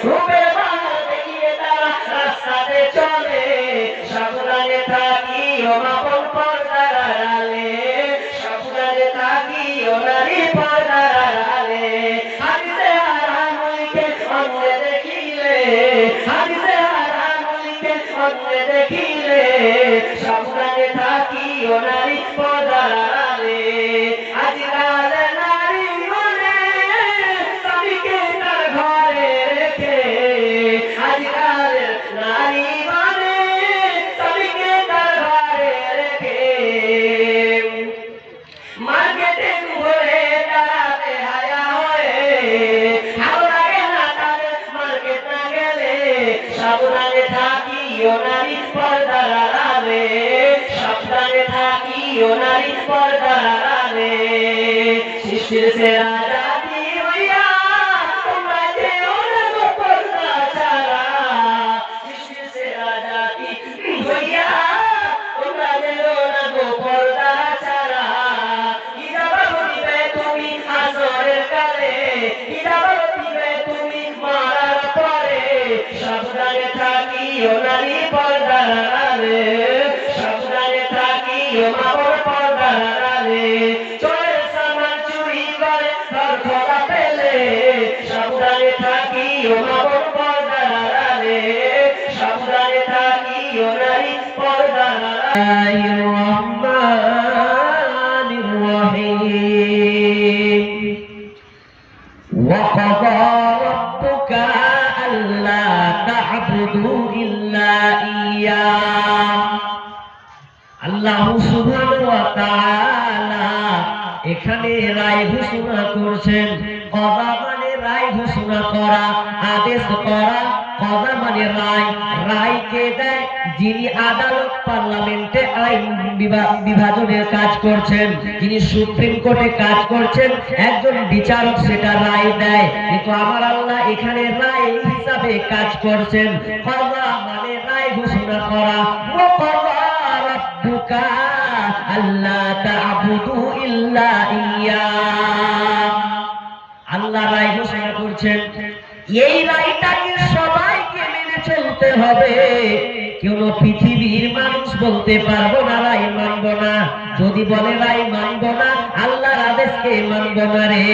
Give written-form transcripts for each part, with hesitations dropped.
রূপের মাল দেখিয়ে তারা রাস্তাতে চলে, সাবধানে থাকিও আপন পর্দার আড়ালে, সাবধানে থাকিও নারী পর্দার আড়ালে। হাদিসে হারাম লিখে অন্যে দেখিলে, হাদিসে হারাম লিখে অন্যে দেখিলে, সাবধানে থাকিও নারী পর্দার আড়ালে। আজকাল নারী মানে স্বামীকে তার ঘরে রেখে, আজকাল নারী মানে স্বামীকে তার ঘরে রেখে, মার্কেটে ঘুরে দাঁড়াতে হায়া হয়ে, ভালো লাগে না তাদের মার্কেট না গেলে, সাবধানে থাকিও নারী পর্দার আড়ালে, সাবধানে থাকিও নারী পর্দার আড়ালে। সৃষ্টির সেরা জাতি হইয়া তোমরা যেও না গো পর্দা ছাড়া, সৃষ্টির সেরা জাতি হইয়া তোমরা যেও না গো পর্দা ছাড়া। হিজাব দিবে তুমি আসরের কালে, হিজাব দিবে তুমি মরার পরে, সাবধানে থাকিও নারী পর্দার আড়ালে, সাবধানে থাকিও আপন পর্দার আড়ালে। চোরের সামান চুরি করে ঘর খোলা পেলে, সাবধানে থাকিও আপন পর্দার আড়ালে, সাবধানে থাকিও নারী পর্দার আড়ালে। রহমানির রহিম। وقضى ربك ألا تعبدوا إلا إياه। আল্লাহ সুবহানাহু ওয়া তাআলা এখানে রায় ঘোষণা করছেন। কযা মানে রায় ঘোষণা করা, আদেশ করা। কযা মানে রায়, রায়কে দেয় যিনি আদালত পার্লামেন্টে আইন বিভাজনের কাজ করছেন, যিনি সুপ্রিম কোর্টে কাজ করছেন, একজন বিচারক সেটা রায় দেয়। কিন্তু আমার আল্লাহ এখানে রায় হিসাবে কাজ করছেন। কযা মানে রায় ঘোষণা করা। ওয়া রাব্বুকা আল্লা তা'বুদু ইল্লা ইয়্যাহ। আল্লাহ রায় ঘোষণা করছেন, এই রায়টাকে সবাইকে মেনে চলতে হবে। কোন পৃথিবীর মানুষ বলতে পারবো না রায় মানব না। যদি বলে রায় মানব না, আল্লাহর আদেশকে মানব না রে,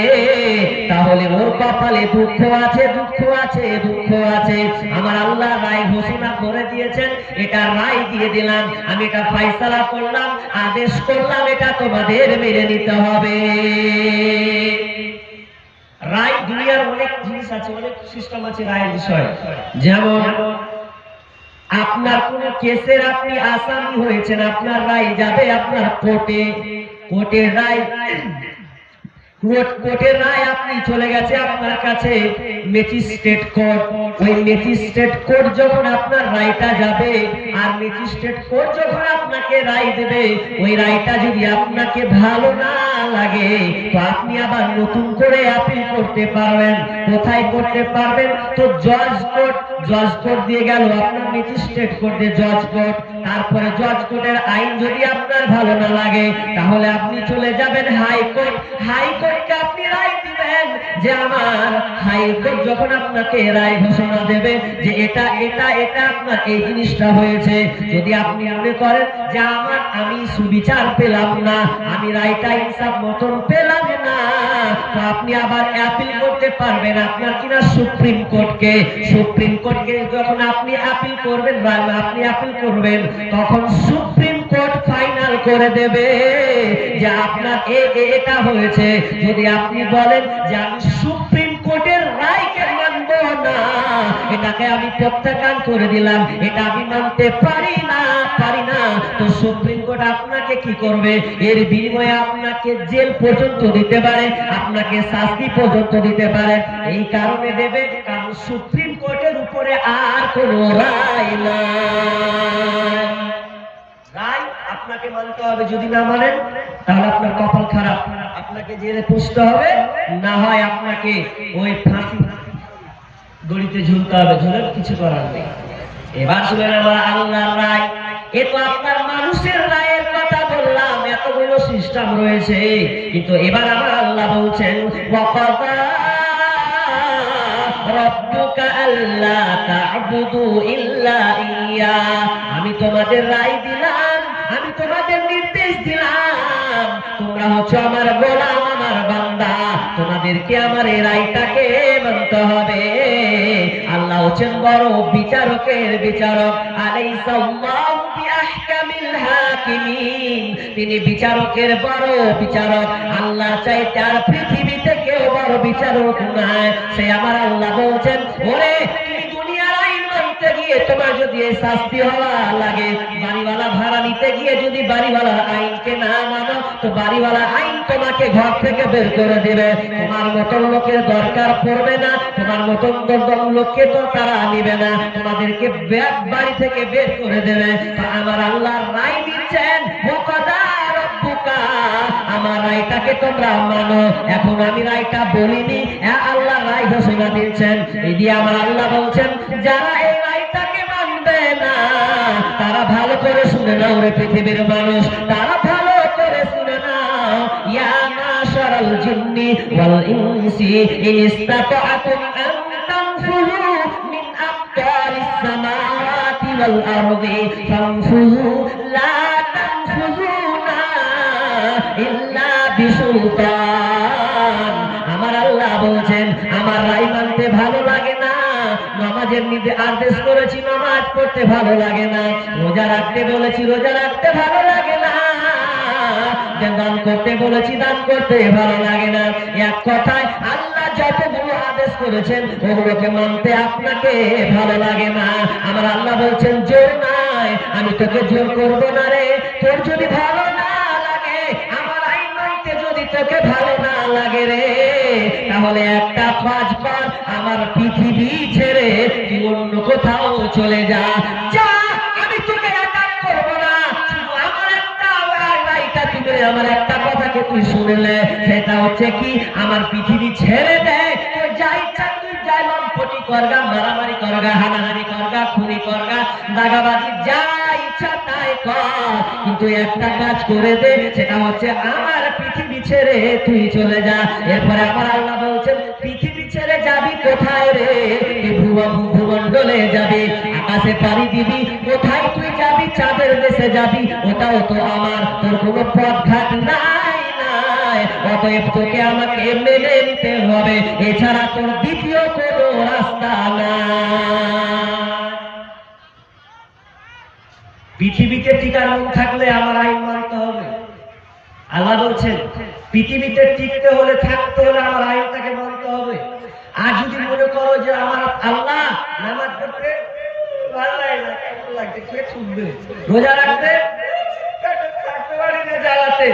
তাহলে ওর কপালে দুঃখ আছে, দুঃখ আছে, দুঃখ আছে। আমার আল্লাহ রায় ঘোষণা করে দিয়েছেন, এটা রায় দিয়ে দিলাম, আমি এটা ফয়সালা করলাম, আদেশ করলাম, এটা তোমাদের মেনে নিতে হবে। রায় দুনিয়ার অনেক জিনিস আছে, অনেক সিস্টেম আছে রায়ের বিষয়। যেমন আপনার কোন কেসের আপনি আসামি হয়েছেন, আপনার রায় যাবে আপনার কোর্টে, কোর্টের রায়, কোর্টের রায় আপনি চলে গেছে আপনার কাছে ম্যাজিস্ট্রেট কোর্ট। ওই ম্যাজিস্ট্রেট কোর্ট যখন আপনার রায়টা যাবে, আর ম্যাজিস্ট্রেট কোর্ট যখন আপনাকে রায় দেবে, ওই রায়টা যদি আপনাকে ভালো না লাগে, তো আপনি আবার নতুন করে আপিল করতে পারবেন। কোথায় করতে পারবেন? তো জজ কোর্ট, জজ কোর্ট দিয়ে গেল আপনার ম্যাজিস্ট্রেট কোর্টে জজ কোর্ট। তারপরে জজ কোর্টের আইন যদি আপনার ভালো না লাগে, তাহলে আপনি চলে যাবেন হাইকোর্ট। হাইকোর্টকে আপনি রায় দিবেন যে আমার হাইকোর্ট যখন আপনাকে রায় ঘোষণা দেবে যে এটা এটা এটা আপনার এই জিনিসটা হয়েছে, যদি আপনি মনে করেন যে আমি সুবিচার পেলাম না, আমি রায়টা ইনসাফ মতন পেলাম না, তো আপনি আবার আপিল করতে পারবেন আপনার কিনা সুপ্রিম কোর্টকে। সুপ্রিম কোর্টকে যখন আপনি আপিল করবেন, আপনি আপিল করবেন, তখন সুপ্রিম কোর্ট ফাইনাল করে দেবে যে আপনার এটা হয়েছে। যদি আপনি বলেন যে আমি সুপ্রিম কোর্টের রায়কে মানব না, এটাকে আমি প্রত্যাখ্যান করে দিলাম, এটা আমি মানতে পারি না, তো সুপ্রিম কোর্ট আপনাকে কি করবে? এর বিনিময়ে আপনাকে জেল পর্যন্ত দিতে পারে, আপনাকে শাস্তি পর্যন্ত দিতে পারে। এই কারণে দেবে কারণ সুপ্রিম কোর্টের উপরে আর কোনো রায় নাই। রায় আপনাকে মানতে হবে, যদি না মানেন তাহলে আপনার কপাল খারাপ, আপনাকে জেলে পুষতে হবে, না হয় আপনাকে ওই ফাঁসি দড়িতে ঝুলতে হবে, ঝুলে কিছু করার নেই। এবার শুনেন আমার আল্লাহর রায়। এ তো আপনার মানুষের রায়ের কথা বললাম, এতগুলো সিস্টেম রয়েছে, কিন্তু এবার আমার আল্লাহ বলছেন ওয়াকাযা রাব্বুকা আল্লা তা'বুদু ইল্লা ইয়্যা, আমি তোমাদের রায় দিলাম, আমি তোমাদের নির্দেশ দিলাম, তোমরা হচ্ছে আমার গোলাম, আমার বান্দা, তোমাদেরকে আমার এই রায়টাকে মানতে হবে। আল্লাহ হচ্ছেন বড় বিচারকের বিচারক। আলাইসাল্লাহু বিআহকামিল হাকিমিন, তিনি বিচারকের বড় বিচারক। আল্লাহ চাইতে আর পৃথিবীতে কেউ বড় বিচারক নাই। সে আমার আল্লাহ বলছেন, ওরে তুমি দুনিয়ার আইন মানতে গিয়ে তোমার যদি এই শাস্তি হওয়া লাগে, বাড়িওয়ালা ভাড়া নিতে গিয়ে যদি বাড়িওয়ালার আইনকে না মানো, তো বাড়িওয়ালা আইন তোমাকে ঘর থেকে বের করে দেবে। তোমার মতন লোকের দরকার পড়বে না, তোমার মতন লোককে তো তারা নিবে না, তোমাদেরকে বাড়ি থেকে বের করে দেবে। আমার আল্লাহ রায় দিচ্ছেন, আমার রায়টাকে তোমরা মানো। এখন আমি রায়টা বলিনি, আল্লাহ রায় ঘোষণা দিচ্ছেন। এই দিয়ে আমার আল্লাহ বলছেন, যারা এই রায়টাকে মানবে না তারা ভালো করে শুনে নাও রে পৃথিবীর মানুষ, তারা ভালো করে শুনে নাও। ইয়া মাশারাল জিন্নি ওয়াল ইনসি ইন ইসতাতা'তুম আন তানফুযু মিন আকতারিস সামাওয়াতি ওয়াল আরদি ফানফুযু লা তানফুযুনা ইল্লা বিসুলতান। আমার আল্লাহ বলছেন, আমার রায় মানতে ভালো লাগে না, নামাজের আদেশ করেছি নামাজ পড়তে ভালো লাগে না, রোজা রাখতে বলেছি রোজা রাখতে ভালো লাগে না, দান করতে বলেছি দান করতে ভালো লাগে না। এক কথায় আল্লাহ যতগুলো আদেশ করেছেন ওগুলোকে মানতে আপনাকে ভালো লাগে না। আমার আল্লাহ বলছেন, জোর নাই, আমি তোকে জোর করব না রে। তোর যদি ভালো না লাগে, আমার আইন মানতে যদি তোকে ভালো না লাগে রে, তাহলে একটা কাজ কর, আমার পৃথিবী ছেড়ে তুই অন্য কোথাও চলে যা। যা, আমি তোকে আঘাত করব না, শুধু আমার একটা রায়টা তুমি আমার একটা কথাকে তুই শুনলে, সেটা হচ্ছে কি, আমার পৃথিবী ছেড়ে দে। তুই যা ইচ্ছা তুই যা, লম্পটি করগা, মারামারি করগা, হানাহানি করগা, খুনি করগা, দাগাবাজি, যা ইচ্ছা তাই কর, কিন্তু একটা কাজ করে দে, সেটা হচ্ছে আমার পৃথিবী ছেড়ে তুই চলে যা। এরপরে আমার আল্লাহ বলছেন, পৃথিবী ছেড়ে যাবি কোথায় রে? তুই ভূমণ্ডলে যাবি, আকাশে পাড়ি দিবি, কোথায় তুই যাবি? চাঁদের দেশে যাবি, ওটাও তো আমার, তোর কোনো পথঘাট নাই নাই। অতএব তোকে আমাকে মেনে নিতে হবে, এছাড়া তোর দ্বিতীয় কোনো রাস্তা নাই। পৃথিবীতে টিকার মন থাকলে আমার আইন মানতে হবে। আল্লাহ বলছেন, পৃথিবীতে টিকতে হলে থাকতে হলে আমার আইনটাকে মানতে হবে। আর যদি মনে করো যে আমার আল্লাহ নামাজ পড়তে ভালো লাগে না, কেমন লাগছে, কে শুনবে, রোজা রাখতে জ্বালাতে,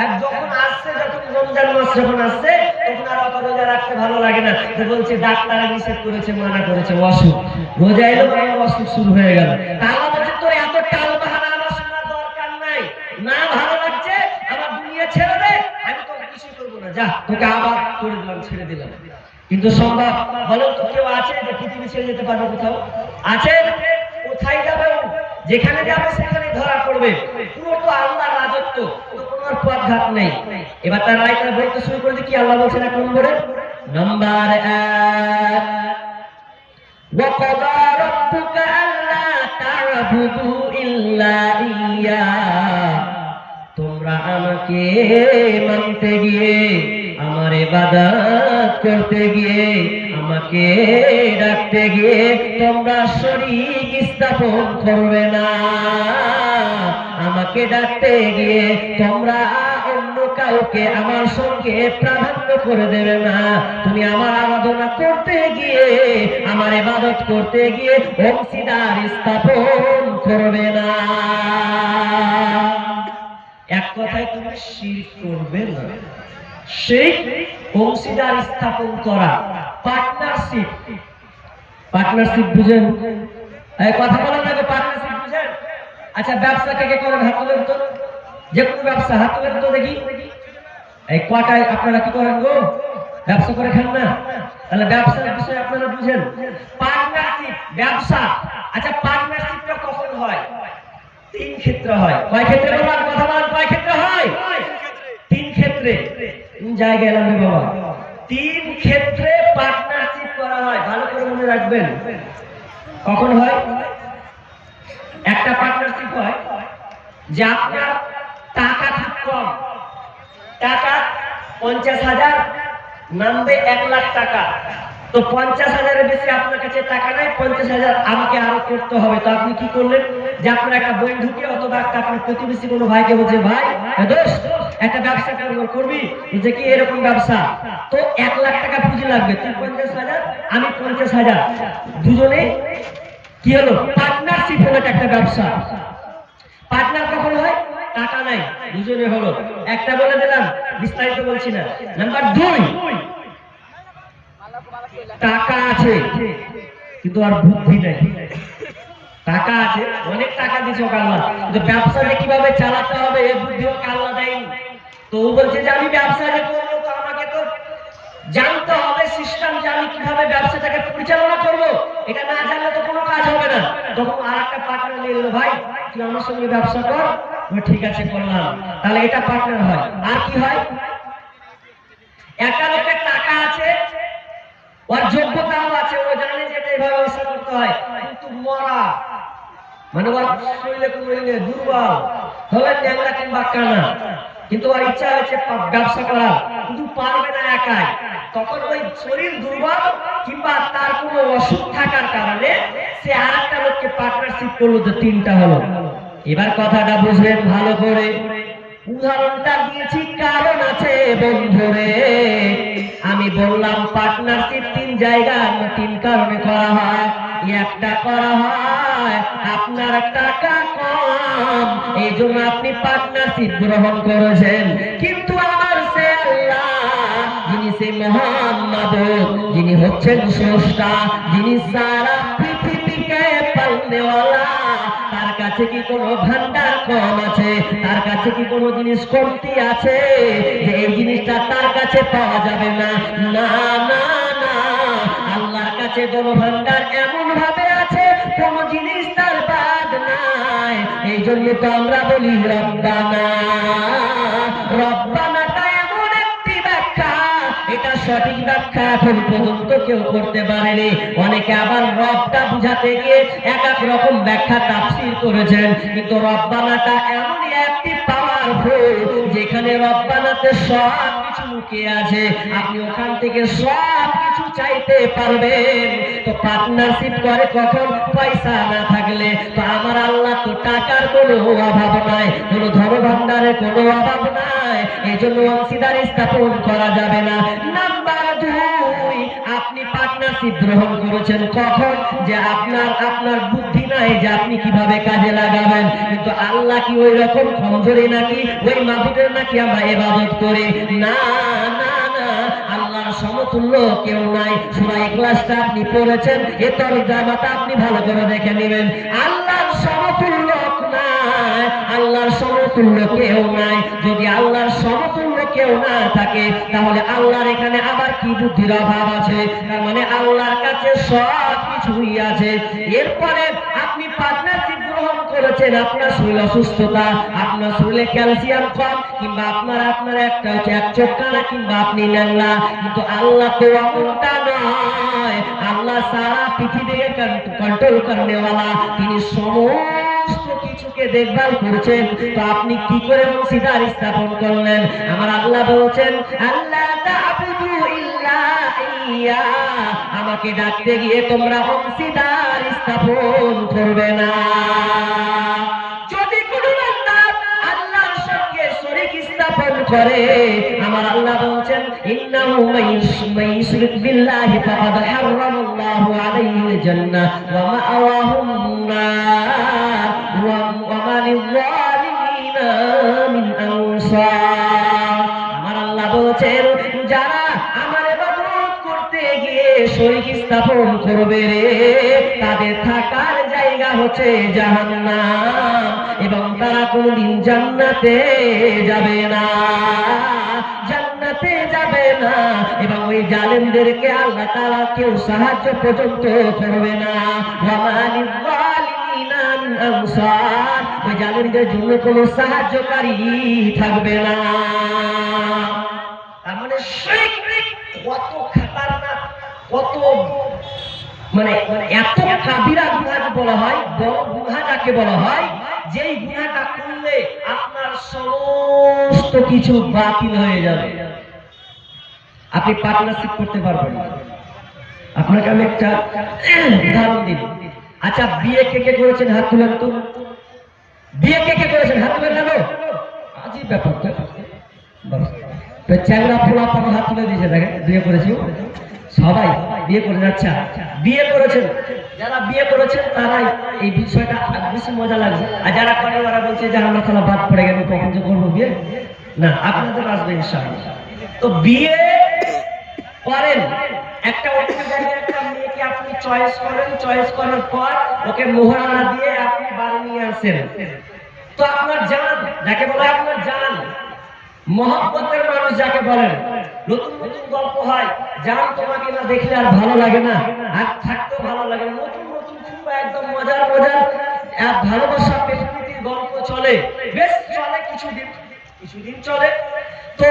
আর যখন আসছে, যখন রমজান মাস যখন আসছে, তখন আর অত রোজা রাখতে ভালো লাগে না। বলছে ডাক্তার নিষেধ করেছে, মানা করেছে, অসুখ, রোজা এলো মানে অসুখ শুরু হয়ে গেল। তাহলে বলছে তোর এত টাল বাহানা আমার শোনার দরকার নাই, না ভালো লাগছে আমার দুনিয়া ছেড়ে দে, আমি তো কিছু করবো না, যা তোকে আবার করে দিলাম, ছেড়ে দিলাম। কিন্তু সম্ভব বলো তো, কেউ আছে যে পৃথিবী ছেড়ে যেতে পারবে? কোথাও আছে? কোথায় যাবে? যেখানে যাবে সেখানে ধরা পড়বে। পুরো তো আল্লাহর রাজত্ব, কোনো পথঘাট নেই। এবার তার রায়টা বলতে শুরু করে কি আল্লাহ বলছেন 1 নম্বরে, নাম্বার 1, وَقَضَى رَبُّكَ أَلَّا تَعْبُدُوا إِلَّا إِيَّاهُ, তোমরা আমাকে মানতে গিয়ে, আমার ইবাদত করতে গিয়ে, আমাকে ডাকতে গিয়ে তোমরা শরীক স্থাপন করবে না। আমাকে ডাকতে গিয়ে তোমরা অন্য কাউকে আমার সঙ্গে প্রাধান্য করে দেবে না। তুমি আমার আরাধনা করতে গিয়ে, আমার ইবাদত করতে গিয়ে অংশীদার স্থাপন করবে না। এক কথায় তুমি শিরক করবে না। শিরক অংশীদার স্থাপন করা, পার্টনারশিপ। পার্টনারশিপ বুঝেন? এই কথা বলেন না, পার্টনারশিপ বুঝেন? আচ্ছা, ব্যবসা কে কে করেন? হাত তুলেন তো, যে কোনো ব্যবসা হাত তুলেন তো দেখি। এই কটায় আপনারা কি করেন গো? ব্যবসা করে খান না? তাহলে ব্যবসার বিষয় আপনারা বুঝেন। পার্টনারশিপ, ব্যবসা। আচ্ছা, পার্টনারশিপটা কখন হয়? 3 ক্ষেত্রে হয়। কয় ক্ষেত্রে বললাম? কথা বলেন, কয় ক্ষেত্রে হয়? 3 ক্ষেত্রে। কোন জায়গায় এলাম রে বাবা? 3 ক্ষেত্রে পার্টনারশিপ করা হয়। ভালো করে মনে রাখবেন। কখন হয়? একটা পার্টনারশিপ হয় যে আপনার টাকা খুব কম, টাকা 50,000 নামবে 1 লাখ টাকা, তো 50,000-এর বেশি আপনার কাছে টাকা নাই, 50,000 আমাকে আরো করতে হবে। তো আপনি কি করলেন যে আপনার একটা বন্ধুকে অথবা একটা আপনার প্রতিবেশী কোনো ভাইকে বলছে, ভাই দোস্ত একটা ব্যবসা করবি, যে কি এরকম ব্যবসা, তো 1 লাখ টাকা পুঁজি লাগবে, তুই 50,000 আমি 50,000, দুজনে কি হলো? পার্টনারশিপ হলো একটা ব্যবসা। পার্টনার কখন হয়? টাকা নাই, দুজনে হলো। একটা বলে দিলাম, বিস্তারিত বলছি না। নাম্বার 2, টাকা আছে কিন্তু আর বুদ্ধি নেই। টাকা আছে, অনেক টাকা দিয়েছে আল্লাহ, কিন্তু ব্যবসাটা কিভাবে চালাতে হবে এই বুদ্ধিও আল্লাহ দেয়নি। তো ও বলছে যে আমি ব্যবসা যে করবো, তো আমাকে তো জানতে হবে সিস্টেম, যে আমি কিভাবে ব্যবসাটাকে পরিচালনা করবো। এটা না জানলে তো কোনো কাজ হবে না। তখন আর একটা পার্টনার নিয়ে এলো, ভাই তুই আমার সঙ্গে ব্যবসা কর। ঠিক আছে করলাম, তাহলে এটা পার্টনার হয়। আর কি হয়? একটা লোকের টাকা আছে, ওর যোগ্যতাও আছে, ও জানে যে এইভাবে ব্যবসা করতে হয়, কিন্তু মরা মানে ওর শরীরে কোনো দুর্বল হলে ন্যাংরা কিংবা কানা, কিন্তু ওর ইচ্ছা হচ্ছে ব্যবসা করার, কিন্তু পারবে না একাই। তখন ওই শরীর দুর্বল কিংবা তার কোনো অসুখ থাকার কারণে সে আরেকটা লোককে পার্টনারশিপ করলো, তো 3টা হলো। এবার কথাটা বুঝবেন ভালো করে। উদাহরণটা দিয়েছি কারণ আছে বন্ধুরে। আমি বললাম পার্টনারশিপ 3 জায়গায় 3 কারণে করা হয়। একটা করা হয় আপনার টাকা কম, এই জন্য আপনি পার্টনারশিপ গ্রহণ করেছেন, কিন্তু আমার সে আল্লাহ যিনি সে মহান মাবুদ, যিনি হচ্ছেন স্রষ্টা, যিনি সারা পৃথিবীকে পালনেওয়ালা, তার কাছে কি কোনো ভান্ডার কম আছে? তার কাছে কি কোনো জিনিস কমতি আছে যে এই জিনিসটা তার কাছে পাওয়া যাবে না? না না না, আল্লাহর কাছে কোনো ভান্ডার এমন ভাবে আছে, কোনো জিনিস তার বাদ নাই। এই জন্য তো আমরা বলি রব্বানা। রব্বানাটা এমন একটি ব্যাখ্যা, এটা সঠিক ব্যাখ্যা এখন পর্যন্ত কেউ করতে পারেনি। অনেকে আবার রবটা বুঝাতে গিয়ে এক এক রকম ব্যাখ্যা তাফসীর করেছেন, কিন্তু রব্বানাটা এমনই একটি পাওয়ারফুল, যেখানে রব্বানাতে সব কিছু লুকিয়ে আছে, আপনি ওখান থেকে সব কিছু চাইতে পারবেন। তো পার্টনারশিপ করে কখন? পয়সা না থাকলে। তো আমার আল্লাহ তো টাকার কোনো অভাব নাই, কোনো ধন ভান্ডারের কোনো অভাব নাই, এই জন্য অংশীদারি স্থাপন করা যাবে না। নাম্বার 2, আপনি পার্টনারশিপ গ্রহণ করেছেন কখন? যে আপনার বুদ্ধি নাই যে আপনি কিভাবে কাজে লাগাবেন, কিন্তু আল্লাহ কি ওই রকম কমজোরি নাকি? ওই মাবুদের নাকি আমরা ইবাদত করি? না না না, আল্লাহর সমতুল্য কেউ নাই। সূরা ইখলাসটা আপনি পড়েছেন, এ তরজমাটা আপনি ভালো করে দেখে নেবেন। আল্লাহর সমতুল্য নাই, আল্লাহর সমতুল্য কেউ নাই। যদি আল্লাহর সমতুল্য কেউ না থাকে, তাহলে আল্লাহর এখানে আবার কি বুদ্ধির অভাব আছে? তার মানে আল্লাহর কাছে সব কিছুই আছে। এরপরে আপনি পার্টনারশিপ গ্রহণ করেছেন, আপনার শরীর অসুস্থতা, আপনার শরীরে ক্যালসিয়াম কম, কিংবা আপনার একটা হচ্ছে এক চোখ কানা, কিংবা আপনি ন্যাংলা, কিন্তু আল্লাহ তো এমনটা নয়। আল্লাহ সারা পৃথিবীকে কন্ট্রোল করনেওয়ালা, তিনি সমস্ত কিছুকে দেখভাল করছেন। তো আপনি কি করে অংশীদার স্থাপন করলেন? আমার আল্লাহ বলছেন, আল্লাহ তা'বুদু ইল্লা ইয়া, আমাকে ডাকতে গিয়ে তোমরা অংশীদার স্থাপন করবে না। যদি কোনো বান্দা আল্লাহর সঙ্গে শরীক স্থাপন করে, আমার আল্লাহ বলছেন, ইন্নাহু মাইয়ুশরিক বিল্লাহি ফাকাদ হারামাল্লাহু আলাইহিল জান্নাহ ওয়া মা'ওয়াহুন নার ওয়া মা লিয-যালিমিনা মিন আনসার। আমার আল্লাহ বলছেন, যারা আমার ইবাদত করতে গিয়ে শরীক স্থাপন করবে রে, তাদের থাকার জায়গা হচ্ছে জাহান্নাম, এবং তারা কোনদিন জান্নাতে যাবে না, জান্নাতে যাবে না। এবং ওই জালেমদেরকে আল্লাহ তাআলা কেউ সাহায্য পর্যন্ত করবে না। ওয়া মা লিয-যালিমিনা মিন আনসার, ওই জালেমদের জন্য কোনো সাহায্যকারী থাকবে না। তার মানে শিরক কত খতরনাক, কত মানে এত কাবিরা গুনাহ বলা হয়, বড় গুনাহ যাকে বলা হয়, যেই গুনাহটা করলে আপনার সমস্ত কিছু বাতিল হয়ে যাবে, আপনি পার্টনারশিপ করতে পারবেন না। আপনাকে আমি একটা উদাহরণ দিব। আচ্ছা, বিয়ে কে কে করেছেন হাত তুলেন তো? বিয়ে কে কে করেছেন হাত তুলে নেব? আজই ব্যাপার তো চ্যাংরা ফোলা পানো হাত তুলে দিয়েছে, দেখেন বিয়ে করেছি সবাই বিয়ে করে। আচ্ছা, বিয়ে করেছেন, যারা বিয়ে করেছেন তারাই এই বিষয়টা বেশি মজা লাগছে, আর যারা করে ওরা বলছে যে আমরা তাহলে বাদ পড়ে গেল, কখন যে করবো বিয়ে। না, আপনাদের আসবে ইনশাআল্লাহ। তো বিয়ে করেন, একটা একটা মেয়েকে আপনি চয়েস করেন, চয়েস করার পর ওকে মোহরানা দিয়ে আপনি বাড়ি নিয়ে আসেন। তো আপনার জান যাকে বলে, আপনার জান মহব্বতের মানুষ যাকে বলেন, নতুন নতুন গল্প হয়, জান তোমাকে না দেখলে আর ভালো লাগে না, আর থাকতেও ভালো লাগে না, নতুন নতুন খুব একদম মজার মজার ভালোবাসা প্রকৃতির গল্প চলে, বেশ চলে কিছুদিন চলে। তো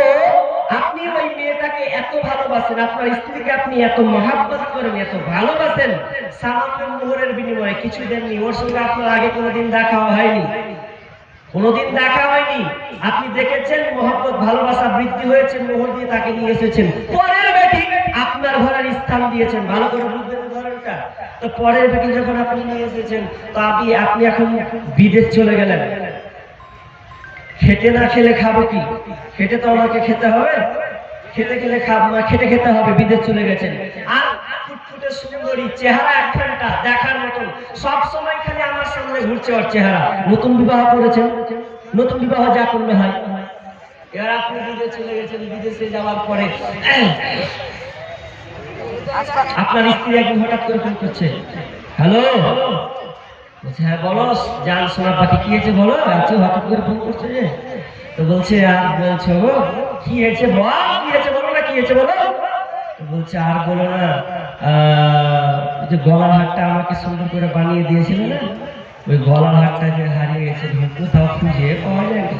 আপনি ওই মেয়েটাকে এত ভালোবাসেন, আপনার স্ত্রীকে আপনি এত মহব্বত করেন, এত ভালোবাসেন, সামান্য মোহরের বিনিময়ে কিছু দেননি, ওর সঙ্গে আপনার আগে কোনোদিন দেখা হয়নি, কোনোদিন দেখা হয়নি, আপনি দেখেছেন মহব্বত ভালোবাসা বৃদ্ধি হয়েছে, মোহর দিয়ে তাকে নিয়ে এসেছেন, পরের বেটি আপনার ঘরের স্থান দিয়েছেন, ভালো করে বুঝবেন উদাহরণটা। তো পরের বেটি যখন আপনি নিয়ে এসেছেন, তো আপনি এখন বিদেশ চলে গেলেন, খেতে না খেলে খাবো কি? খেতে তো আমাকে খেতে হবে, খেতে খেলে খাবো না, খেতে খেতে হবে, বিদেশ চলে গেছেন। আর ফুটফুটে সুন্দরী চেহারা একখানটা দেখার মতন, সব সময় খালি আমার সামনে ঘুরছে ওর চেহারা। নতুন বিবাহ করেছেন, নতুন বিবাহ যা করলে হয়, এবার আপনি বিদেশ চলে গেছেন, বিদেশে যাওয়ার পরে আপনার স্ত্রী একদিন হঠাৎ করে ফোন করছে, হ্যালো, বলছে হ্যাঁ বলো জান সোনা পাখি, কি হয়েছে বলো, আচ্ছা হঠাৎ করে ফোন করছে যে। তো বলছে আর বলছো কি হয়েছে বল, কি হয়েছে বলো না, কি হয়েছে বলো। তো বলছে আর বলো না, যে গলার হারটা আমাকে সুন্দর করে বানিয়ে দিয়েছিল না, ওই গলার হারটা যে হারিয়ে গেছে, কোথাও খুঁজে পাওয়া যায় না।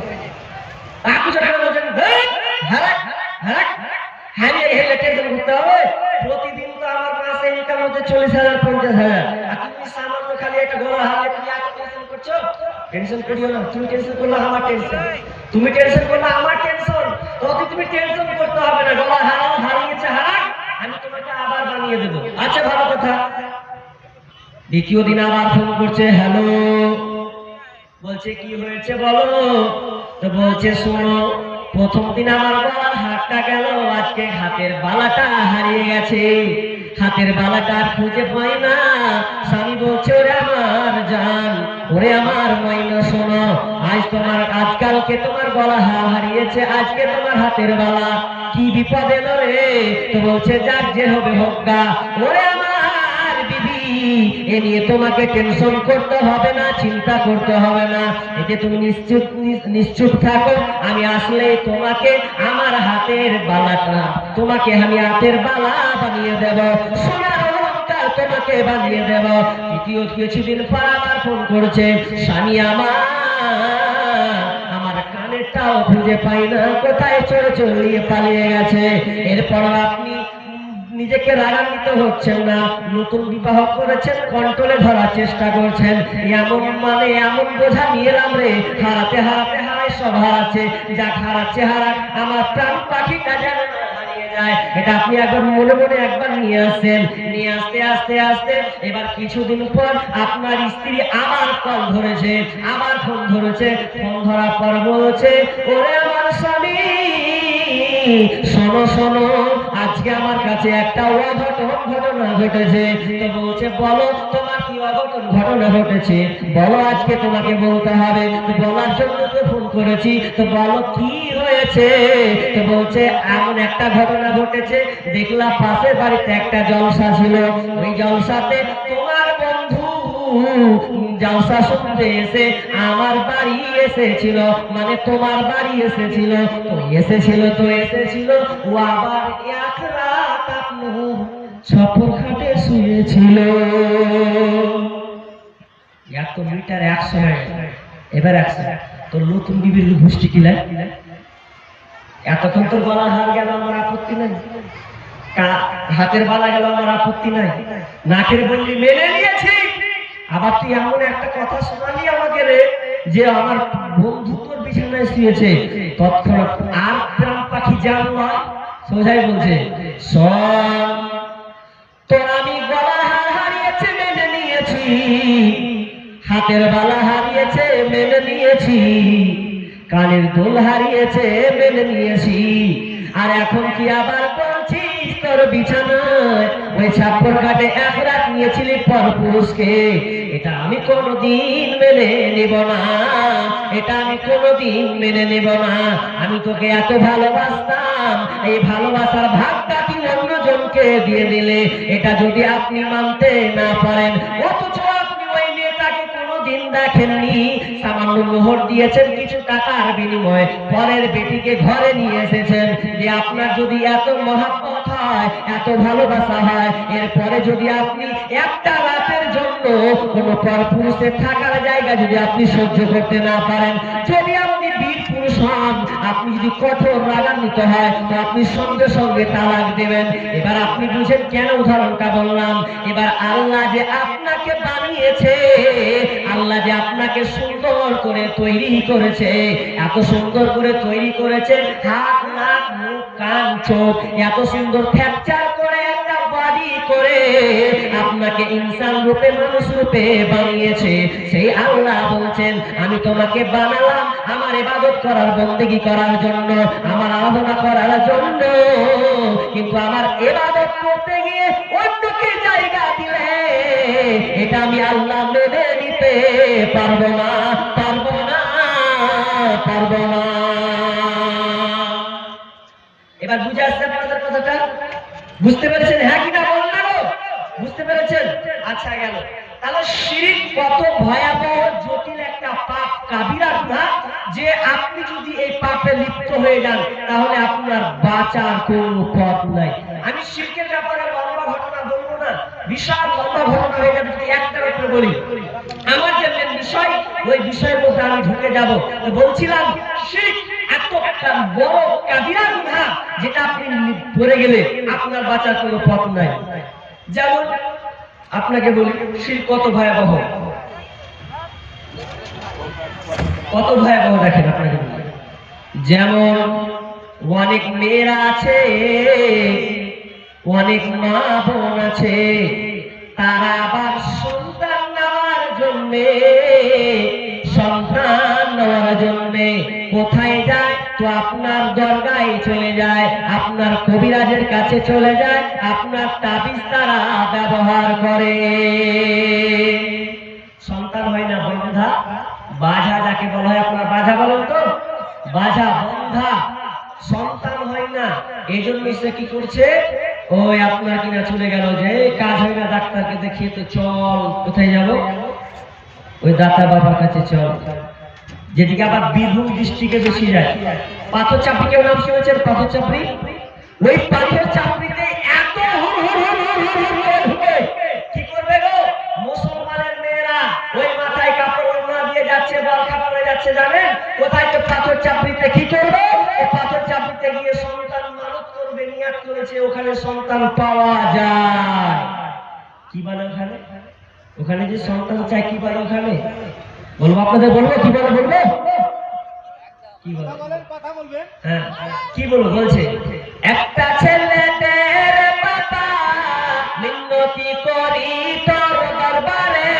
হারিয়ে গেলে টেনশন করতে হবে, প্রতিদিন তো আমার মাসে ইনকাম হচ্ছে 40,000 50,000, আর তুমি সামান্য খালি একটা গলা হারিয়ে তুমি এত টেনশন করছো। টেনশন করিও না, তুমি টেনশন করলে আমার টেনশন, তুমি টেনশন করলে আমার টেনশন, তুমি টেনশন করতে হবে না, গলা হারিয়েছে হারাক, আমি তোমাকে আবার বানিয়ে দেবো। আচ্ছা ভালো কথা। দ্বিতীয় দিন আবার ফোন করছে, হ্যালো, বলছে কি হয়েছে বলো। তো বলছে শোনো, প্রথম দিন আমার গলার হারটা গেল, আজকে হাতের বালাটা হারিয়ে গেছে, হাতের বালাটা খুঁজে পাই না। স্বামী বলছে ওরে আমার জান, ওরে আমার মাইনা শোনো, আজকালকে তোমার গলা হারিয়েছে, আজকে তোমার হাতের বালা, কি বিপদ এলো রে। তো বলছে যার যে হবে হোক গা, ওরে আমার বিবি, এ নিয়ে তোমাকে টেনশন করতে হবে না, চিন্তা করতে হবে না, এতে তুমি নিশ্চুপ থাকো, আমি আসলে তোমাকে আমার হাতের বালাটা, তোমাকে আমি হাতের বালা বানিয়ে দেব, সোনার অলংকার তোমাকে বানিয়ে দেব। দ্বিতীয় কিছুদিন পর আবার ফোন করছে, স্বামী আমার কানেরটাও খুঁজে পাই না, কোথায় চড়িয়ে পালিয়ে গেছে। এরপর আপনি নিজেকে রাগান্বিত হচ্ছেন না, নতুন বিবাহ করেছেন, কন্ট্রোলে ধরার চেষ্টা করছেন, এমন বোঝা নিয়ে এলাম রে, হারাতে হারাতে হারাই সব হারাচ্ছে, যা হারাচ্ছে হারাক, আমার প্রাণ পাখিটা যেন হারিয়ে যায়, এটা আপনি একবার মনে মনে একবার নিয়ে আসেন। নিয়ে আসতে আস্তে আস্তে এবার কিছুদিন পর আপনার স্ত্রী আবার কল ধরেছে, আবার ফোন ধরেছে, ফোন ধরার পর বলছে, ওরে আমার স্বামী শোনো শোনো, আজকে আমার কাছে একটা অঘটন ঘটনা ঘটেছে। তো বলছে বলো তোমার কি অঘটন ঘটনা ঘটেছে, বলো আজকে তোমাকে বলতে হবে, তো বলার জন্য তো ফোন করেছি, তো বলো কি হয়েছে। তো বলছে এমন একটা ঘটনা ঘটেছে, দেখলাম পাশের বাড়িতে একটা জলসা ছিল, ওই জলসাতে তোমার বন্ধু জলসা শুনতে এসে আমার বাড়ি এসেছিল, মানে তোমার বাড়ি এসেছিল, তো এসেছিল ও আবার এক রাত আপনার সফর খাটে শুয়েছিল। 1 মিটার 100, এবার 100, তোর নতুন বিবির গোষ্ঠী কিলাই, এতক্ষণ তোর গলা হার গেল, আমার আপত্তি নেই, হাতের বালা গেল আমার আপত্তি নাই, নাকের বললি মেনে নিয়েছি। আবার তুই এমন একটা কথা শোনালি আমাকে রে যে আমার বন্ধু তোর বিছানায় শুয়েছে, তৎক্ষণাৎ আর প্রাণ পাখি জানলা সোজাই বলছে শোন, তোর আমি গলার হার হারিয়েছে মেনে নিয়েছি, হাতের বালা হারিয়েছে মেনে নিয়েছি, কানের দুল হারিয়েছে মেনে নিয়েছি, আর এখন কি আবার বলছিস তোর বিছানায় ওই ছাপ্পর কাটে এক রাত নিয়েছিলি পরপুরুষকে? এটা আমি কোনোদিন মেনে নেব না, এটা আমি কোনোদিন মেনে নেব না। আমি তোকে এত ভালোবাসতাম, এই ভালোবাসার ভাগটা তুই অন্যজনকে দিয়ে দিলে, এটা যদি আপনি মানতে না পারেন, অথচ আপনি ওই মেয়েটাকে কোনোদিন দেখেননি, সামান্য মোহর দিয়েছেন কিছু টাকার বিনিময়ে, পরের বেটিকে ঘরে নিয়ে এসেছেন, যে আপনার যদি এত মহব্বত হয়, এত ভালোবাসা হয়, এরপরে যদি আপনি একটা রাতের জন্য কোনো পরপুরুষের থাকার জায়গা যদি আপনি সহ্য করতে না পারেন, যদি আপনি বীর পুরুষ হন, আপনি যদি কঠোর রাগান্বিত হয়, তো আপনি সঙ্গে সঙ্গে তালাক দেবেন। এবার আপনি বুঝেন কেন উদাহরণটা বললাম। এবার আল্লাহ যে আপনাকে বানিয়েছে, আল্লাহ যে আপনাকে সুন্দর করে তৈরি করেছে, এত সুন্দর করে তৈরি করেছে, হাত নাক মুখ কান চোখ এত সুন্দর ফ্র্যাকচার করে একটা বডি করে আপনাকে ইনসান রূপে মানুষ রূপে বানিয়েছে। সেই আল্লাহ বলছেন আমি তোমাকে বানালাম আমার ইবাদত করার বন্দেগী করার জন্য, আমার আরাধনা করার জন্য, কিন্তু আমার ইবাদত করতে গিয়ে অন্যকে জায়গা দিলে এটা আমি আল্লাহ মেনে নিতে পারবো না, পারবো না, পারবো না। এবার বুঝে আসছে আপনাদের কথাটা? বুঝতে পেরেছেন? হ্যাঁ কিনা বলুন না গো, বুঝতে পেরেছেন? আচ্ছা গেল। তাহলে শিরক কত ভয়াবহ জটিল একটা পাপ, কাবিরা গুনাহ, যে আপনি যদি এই পাপে লিপ্ত হয়ে যান তাহলে আপনার বাঁচার কোনো পথ নাই। আমি শিরকের ব্যাপারে লম্বা ঘটনা বলবো না, বিশাল লম্বা ঘটনা হয়ে যাবে, যদি একটার উপরে বলি। আমার যে বিষয়, ওই বিষয়ের মধ্যে আমি ঢুকে যাব। তো বলছিলাম শিরক এত একটা বড় কাবিরা গুনাহ, যেটা আপনি পড়ে গেলে আপনার বাঁচার কোনো পথ নাই। যেমন আপনাকে বলি শিরক কত ভয়াবহ, কত ভয়াবহ দেখেন আপনাকে বলি। যেমন অনেক মেয়েরা আছে, অনেক মা বোন আছে, তারা আবার সন্তান নেওয়ার জন্যে, সন্তান নেওয়ার জন্যে কোথায় যায়? তো আপনার দরগায় চলে যায়, আপনার কবিরাজের কাছে চলে যায়, আপনার তাবিজ তারা ব্যবহার করে। সন্তান হয় না বন্ধা, বাজা যাকে বলা হয়, আপনার বাজা বলেন তো, বাজা বন্ধা, সন্তান হয় না। এই জন্য সে কি করছে, ওই আপনার কিনা চলে গেল যে কাজ হয় না, ডাক্তারকে দেখিয়ে তো চল, কোথায় যাব? ওই দাতা বাবার কাছে চল। যেদিকে আবার বীরভূম ডিস্ট্রিক্টে বেশি যায়। পাথর চাপড়ি, কেউ নাম শুনেছেন? পাথর চাপড়ি। ওই পাথর চাপড়িতে এত কি করবে গো মুসলমানের মেয়েরা, ওই মাথায় কাপড় ওড়না দিয়ে যাচ্ছে, বলখা পরে যাচ্ছে, জানেন কোথায়? তো পাথর চাপড়িতে কি করবে? পাথর চাপড়িতে গিয়ে সন্তান মানত করবে, নিয়াত করেছে, ওখানে সন্তান পাওয়া যায়। কি বলে ওখানে? ওখানে যে সন্তান চায় কি বলে ওখানে? বলবো আপনাদের, বলবো কি বলে, বলবো কি বলে, কথা বলবেন? হ্যাঁ কি বলবো? বলছে একটা ছেলেদের বাবা মিনতি করি তোর দরবারে,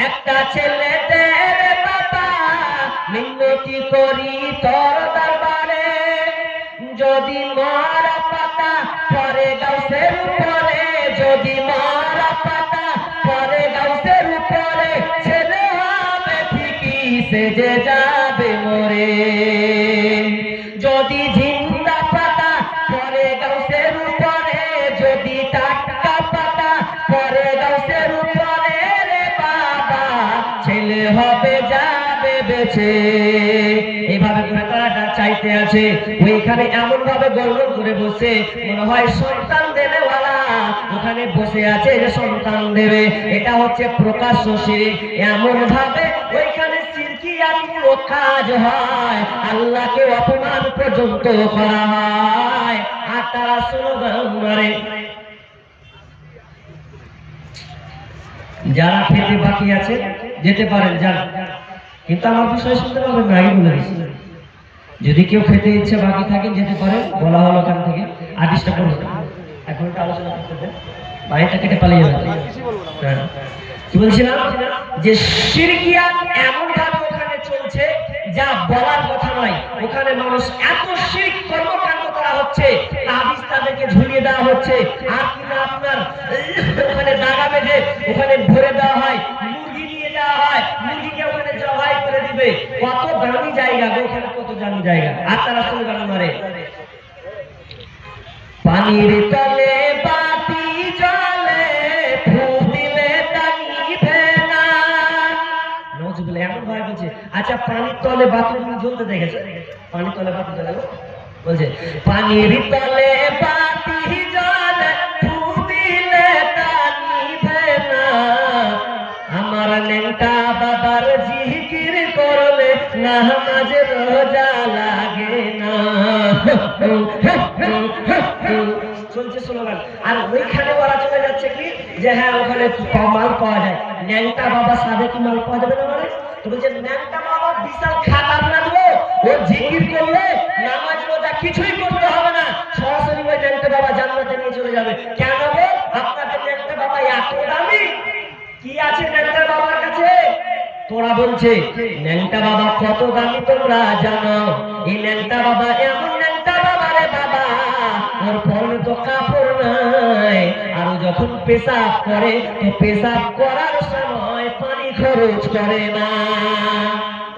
একটা ছেলেদের বাবা মিনতি করি তোর দরবারে, যদি মারা পাতা পরে গাছের উপরে, যদি মারা পাতা পরে গাছের উপরে, ছেলে হবে ঠিকই সেজে যাবে মরে, যদি জিন্দা পাতা পরে গাছের উপরে, যদি টাটকা পাতা পরে গাছের উপরে, রে বাবা ছেলে হবে যাবে বেঁচে। এইভাবে করে তারা চাইতে আছে। ওইখানে এমন ভাবে গর্জন করে বসে, মনে হয় সন্তান দেনেওয়ালা ওখানে বসে আছে যে সন্তান দেবে। এটা হচ্ছে প্রকাশ্য শিরক। এমন ভাবে ওইখানে শিরকিয়াত কাজ হয়, আল্লাহকে অপমান পর্যন্ত করা হয়। আর আর তারা স্লোগান মারে। যারা খেতে বাকি আছে যেতে পারেন, যান, কিন্তু আমার বিষয় শুনতে পাবেন না, আগে বলে দিচ্ছি। যদি কেউ খেতে ইচ্ছে বাকি থাকে যেতে পারেন, বলা হলো ওখান থেকে, আর ডিস্টার্ব করবো না। এখন একটা আলোচনা করতে দেন, বাইরেটা কেটে পালিয়ে যাবে। কি বলছিলাম, যে শিরকিয়াত এমন ভাবে ওখানে চলছে যা বলার কথা নয়। ওখানে মানুষ এত শিরক কর্মকাণ্ড করা হচ্ছে, তাবিজ তাদেরকে ঝুলিয়ে দেওয়া হচ্ছে, আর কিনা আপনার ওখানে দাগা বেঁধে ওখানে ভরে দেওয়া হয়, মুরগি নিয়ে যাওয়া হয়, মুরগিকে ওখানে জবাই করে দিবে। কত দামি জায়গা, ওখানে কত দামি জায়গা, আর তারা স্লোগান মারে পানির তলে বাতি জ্বলে ফু দিলে তা নিভে না। নজরুল এমন ভাবে বলছে, আচ্ছা পানির তলে বাতি জ্বলতে দেখেছে? পানির তলে বাতি জ্বলে বলছে পানির তলে বাতি জ্বলে ফু দিলে তা নিভে না। আমার নেংটা বাবার জিকির করলে নামাজ রোজা লাগে না। চলছে স্লোগান। আর ওইখানে ওরা চলে যাচ্ছে কি যে হ্যাঁ ওখানে মাল পাওয়া যায়। ন্যাংটা বাবা সাদে কি মাল পাওয়া যাবে না? মানে তো বলছে ন্যাংটা বাবা বিশাল খাতা না দেবো, ও জিকির করলে নামাজ রোজা কিছুই করতে হবে না, সরাসরি ওই ন্যাংটা বাবা জান্নাতে নিয়ে চলে যাবে। কেন গো, আপনাদের ন্যাংটা বাবা এত দামি? কি আছে ন্যাংটা বাবার কাছে? তোরা বলছে ন্যাংটা বাবা কত দামি তোমরা জানো? এই ন্যাংটা বাবা এমন ন্যাংটা বাবা রে বাবা, ওর পরনে তো কাপড় নাই, আর যখন পেশাব করে তো পেশাব করার সময় পানি খরচ করে না।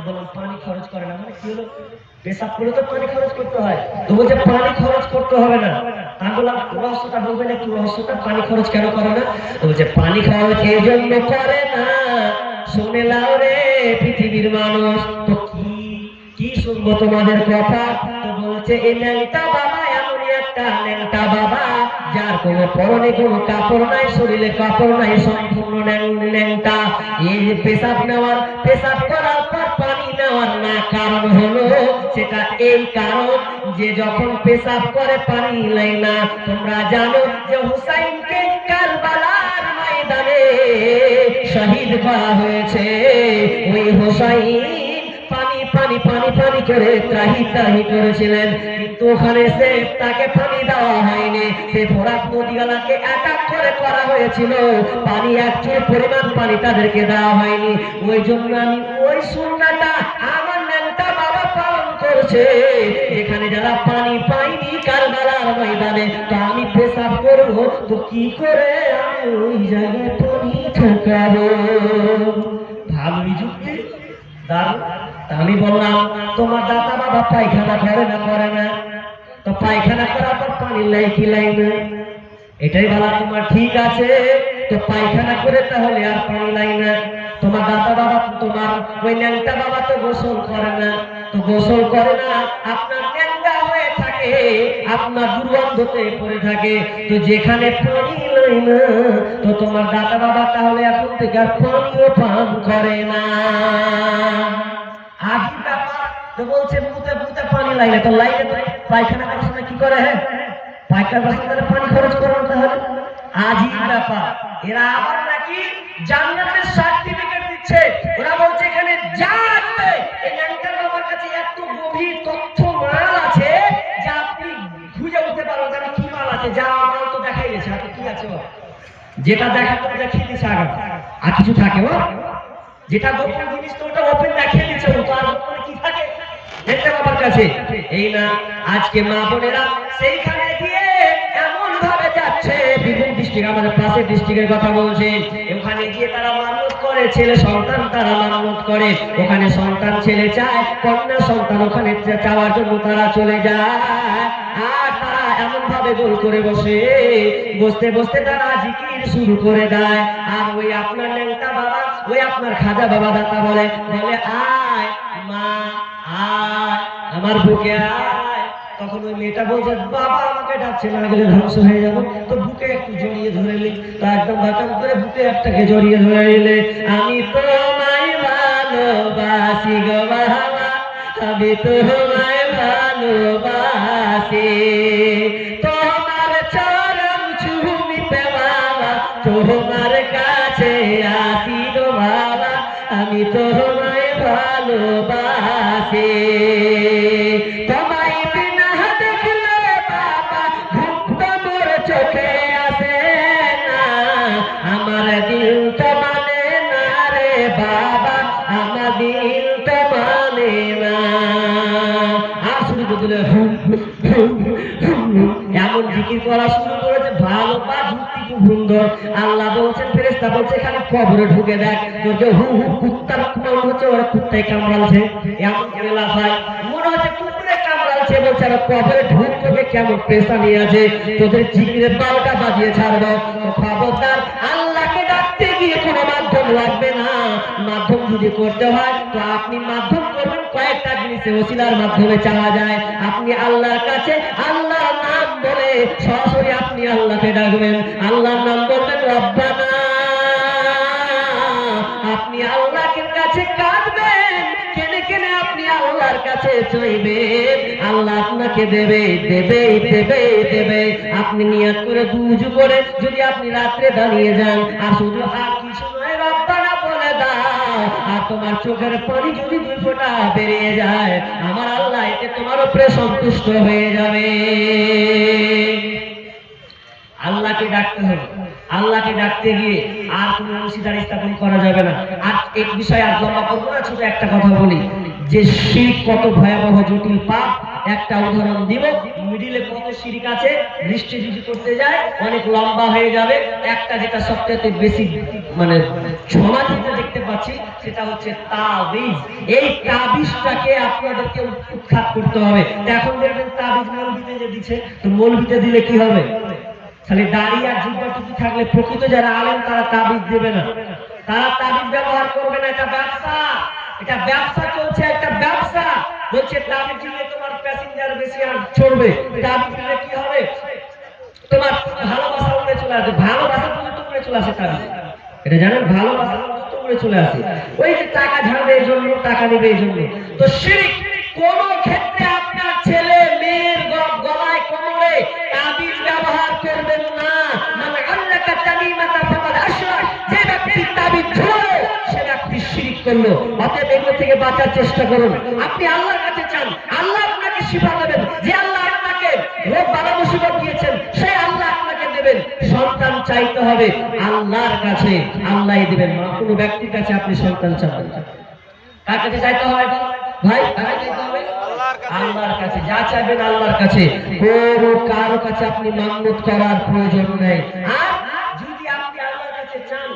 বললাম পানি খরচ করে না মানে কি হলো? পেশাব করে তো পানি খরচ করতে হয়, তো বলছে পানি খরচ করতে হবে না। আমি বললাম রহস্যটা বলবেন একটু, রহস্যটা পানি খরচ কেন করে না? তো বলছে পানি খরচ এই জন্য করে না, শুনে লাও রে পৃথিবীর মানুষ, তো কি শুনবো তোমাদের কথা? তো বলছে এই ন্যাংটা বাবা এমনই একটা ন্যাংটা বাবা যার কোনো পরনে কোনো কাপড় নাই, শরীরে কাপড় নাই, সম্পূর্ণ ন্যাংটা। এই পেশাব নেওয়ার, পেশাব করার পর পানি নেওয়ার না কারণ হলো সেটা এই কারণ যে যখন পেশাব করে পানি নেয় না। তোমরা জানো যে হুসাইনকে কারবালার ময়দানে শহীদ করা হয়েছে। ওই হুসাইন পানি পানি পানি পানি করে ত্রাহি ত্রাহি করেছিলেন, কিন্তু ওখানে সে তাকে পানি দেওয়া হয়নি। সে ফোরাত নদীগুলোকে অ্যাটাক করে করা হয়েছিল, পানি একচুল পরিমাণ পানি তাদেরকে দেওয়া হয়নি। ওই জন্য আমি ওই সুন্নাহটা আমার ন্যাংটা বাবা পালন করছে। এখানে যারা পানি পায়নি কারবালার ময়দানে, তো আমি পেশাব করবো, তো কি করে আমি ওই জায়গায় পানি ঠোকাবো? ভালোই যুক্তি, দাঁড়ান। আমি বললাম তোমার দাদা বাবা পায়খানা করে না? করে না। তো পায়খানা করার পর পানি লাই কি লাই না? এটাই বলা তোমার ঠিক আছে। তো পায়খানা করে তাহলে আর পানি লাই না। তোমার দাদা বাবা, তোমার ওই ন্যাংটা বাবা তো গোসল করে না, তো গোসল করে না, আপনার ন্যাংটা হয়ে থাকে, আপনার দুর্গন্ধতে পড়ে থাকে। তো যেখানে পানি লাই না, তো তোমার দাদা বাবা তাহলে এখন থেকে আর পানিও পান করে না। আজই ব্যাপার। তো বলছে মুতে মুতে পানি লাগে, তো লাগে তো পায়খানা করার সময় কি করে? হ্যাঁ, পায়খানা করার সময় পানি খরচ করে না, তাহলে আজই ব্যাপার। এরা আবার নাকি জান্নাতের সার্টিফিকেট দিচ্ছে। ওরা বলছে এখানে যা আছে এই ন্যাংটার বাবার কাছে এত গভীর তথ্য মাল আছে যা আপনি খুঁজে উঠতে পারবেন না। কি মাল আছে? যা মাল তো দেখাই গেছে, আর কি আছে? যেটা দেখা তো দেখিয়ে দিচ্ছে আগে, আর কিছু থাকে? যেটা গোপন জিনিস তো ওটা ওপেন দেখিয়ে দিচ্ছে, তার গোপনে কি থাকে দেখতে বাবার কাছে? এই না, আজকে মা বোনেরা সেইখানে গিয়ে এমন ভাবে যাচ্ছে, বিভিন্ন ডিস্ট্রিক্ট, আমাদের পাশের ডিস্ট্রিক্টের কথা বলছে, ওখানে গিয়ে তারা মানত করে, ছেলে সন্তান তারা মানত করে, ওখানে সন্তান ছেলে চায়, কন্যা সন্তান ওখানে চাওয়ার জন্য তারা চলে যায়। আর তারা এমন ভাবে গোল করে বসে, বসতে বসতে তারা জিকির শুরু করে দেয়। আর ওই আপনার ন্যাংটা বাবা, ওই আপনার খাজা বাবা দাতা বলে আয় মা আয় আমার বুকে আয়। তখন ওই মেয়েটা বলছে বাবা আমাকে ডাকছে, না গেলে ধ্বংস হয়ে যাবো। তো বুকে একটু জড়িয়ে ধরে নি, তো একদম বাঁচান করে বুকে একটাকে জড়িয়ে ধরে নিলে, আমি তোমায় ভালোবাসি গো বাবা, আমি তোমায় ভালোবাসি, তো তোমার কাছে আসি গো বাবা, আমি তোমায় ভালোবাসি। তোমায় বিনা দেখলে বাবা ঘুম তো মোর চোখে আসে না, আমার দিল তো মানে না রে বাবা, আমার দিল তো মানে না। আর শুরু করে এমন জিকির করা শুরু করেছে, ভালো বা যুক্তি খুব সুন্দর। আল্লাহ বলছেন, ফেরেশতা বলছে খালি কবরে ঢুকে দেখ, তোর যে হু হু কুত্তার মনে হচ্ছে ওরা কুত্তায় কামড়ালছে, এমন করে লাফায়, মনে হচ্ছে কুকুরে কামড়ালছে, বলছে আর কবরে ঢুক করবে কেমন পেশা নিয়ে আছে, তোদের জিকিরের 12টা বাজিয়ে ছাড়বো। তো খবরদার, আল্লাহকে ডাকতে গিয়ে কোনো মাধ্যম লাগবে না। মাধ্যম যদি করতে হয় তো আপনি মাধ্যম করবেন কয়েকটা জিনিসে, ওসিলার মাধ্যমে চাওয়া যায়। আপনি আল্লাহর কাছে আল্লাহর নাম বলে সরাসরি আপনি আল্লাহকে ডাকবেন, আল্লাহর নাম বলবেন রব্বানা। আপনি আল্লাহর কাছে কাঁদবেন, কেনে কেনে আপনি আল্লাহর কাছে চাইবেন, আল্লাহ আপনাকে দেবে দেবে দেবে দেবে। আপনি নিয়ত করে দুজু করে যদি আপনি রাত্রে দাঁড়িয়ে যান আর শুধু আর কিছু নয় রব্বানা বলে দাও, আর তোমার চোখের পানি যদি 2 ফোঁটা বেরিয়ে যায়, আমার আল্লাহ এতে তোমার উপরে সন্তুষ্ট হয়ে যাবে। আল্লাহকে ডাকতে হবে, আল্লাহকে ডাকতে গিয়ে আর কোনো অংশীদার স্থাপন করা যাবে না। আর এক বিষয়ে আর লম্বা করবো না, শুধু একটা কথা বলি যে শিরক কত ভয়াবহ জটিল পাপ। একটা উদাহরণ দিব, মিডিলে কত শিরক আছে, লিস্টে যদি করতে যায় অনেক লম্বা হয়ে যাবে। একটা যেটা সবচেয়ে বেশি মানে সমাজে দেখতে পাচ্ছি সেটা হচ্ছে তাবিজ। এই তাবিজটাকে আপনাদেরকে উৎখাত করতে হবে। এখন দেখবেন তাবিজ মৌলবীতে যে দিচ্ছে, তো মৌলবীতে দিলে কি হবে, খালি দাড়ি আর জিহ্বা টুপি থাকলে প্রকৃত যারা আলেম তারা তাবিজ দেবে না, তারা তাবিজ ব্যবহার করবে না। এটা ব্যবসা, এটা ব্যবসা চলছে, একটা ব্যবসা। বলছে তাবিজ দিলে তোমার প্যাসেঞ্জার বেশি আর চড়বে, তাবিজ দিলে কি হবে, তোমার ভালোবাসা উড়ে চলে আসে, ভালোবাসা পর্যন্ত উড়ে চলে আসে তাবিজ। এটা জানেন, ভালোবাসা পর্যন্ত উড়ে চলে আসে। ওই যে টাকা ঝাড়বে এই জন্য, টাকা নেবে এই জন্য। তো শিরক কোন ক্ষেত্রে আপনার ছেলে মেয়ের গলায় কোমরে তাবিজ ব্যবহার করবেন না। মানে আল্লাহকা তামিমাতা ফাকাদ আশরাক, যে ব্যক্তি তাবিজ ঝুলালো সে ব্যক্তি শিরক করলো। অতএব এগুলো থেকে বাঁচার চেষ্টা করুন। আপনি আল্লাহর কাছে চান, আল্লাহ আপনাকে শিফা দেবেন। যে আল্লাহ আপনাকে রোগ বালা মুসিবত দিয়েছেন সেই আল্লাহ আপনাকে দেবেন। সন্তান চাইতে হবে আল্লাহর কাছে, আল্লাহই দিবেন। কোনো ব্যক্তির কাছে আপনি সন্তান চাবেন না। কার কাছে চাইতে হয় ভাই? আল্লাহর কাছে। যা চাইবেন আল্লাহর কাছে, কোনো কারো কাছে আপনি মান্নত করার প্রয়োজন নেই। আর যদি আপনি আল্লাহর কাছে চান,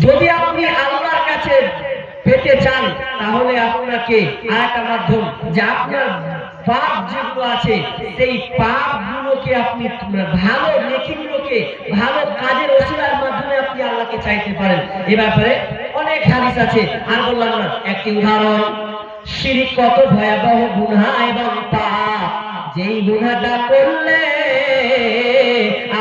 যদি আপনি আল্লাহর কাছে পেতে চান, তাহলে আপনাকে আরেকটা মাধ্যম, যে আপনার পাপ যেগুলো আছে সেই পাপগুলোকে আপনি ভালো নেকিগুলোকে ভালো কাজের ওসিলার মাধ্যমে আপনি আল্লাহকে চাইতে পারেন। এ ব্যাপারে অনেক হাদিস আছে, আর বললাম না, একটি উদাহরণ। শিরক কত ভয়াবহ গুনাহ এবং পাপ, যেই গুনাহটা করলে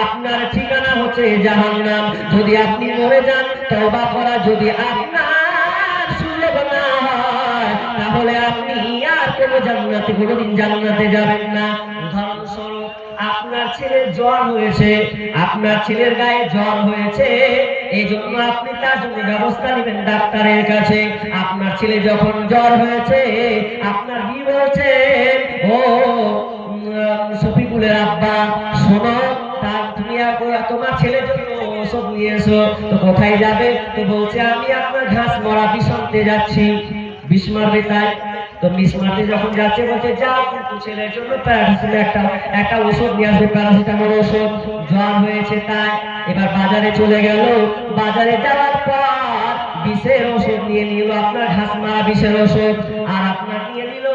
আপনার ঠিকানা হচ্ছে জাহান্নাম। যদি আপনি মরে যান তওবা করা যদি আপনার সুযোগ না হয়, তাহলে আপনি আর কোনো জান্নাতে কোনোদিন জান্নাতে যাবেন না। উদাহরণস্বরূপ, আপনার ছেলের জ্বর হয়েছে, আপনার ছেলের গায়ে জ্বর হয়েছে, এই জন্য আপনি তার জন্য ব্যবস্থা নেবেন ডাক্তারের কাছে। আপনার ছেলে যখন জ্বর হয়েছে, আপনার কি বলছেন, ও শফিকুলের আব্বা শোনো, তুমি তোমার ছেলের জন্য ওষুধ নিয়ে এসো। তো কোথায় যাবে? তো বলছে আমি আপনার ঘাস মরা বিষ আনতে যাচ্ছি, বিষ মারবে তাই। তো বিষ মারতে যখন যাচ্ছে বলছে যাও, কিন্তু ছেলের জন্য প্যারাসিটামল একটা ওষুধ নিয়ে আসবে, প্যারাসিটামল ওষুধ, জ্বর হয়েছে তাই। এবার বাজারে চলে গেল, বাজারে যাওয়ার পর বিষের ওষুধ নিয়ে নিল, আপনার ঘাস মারা বিষের ওষুধ, আর আপনার নিয়ে নিল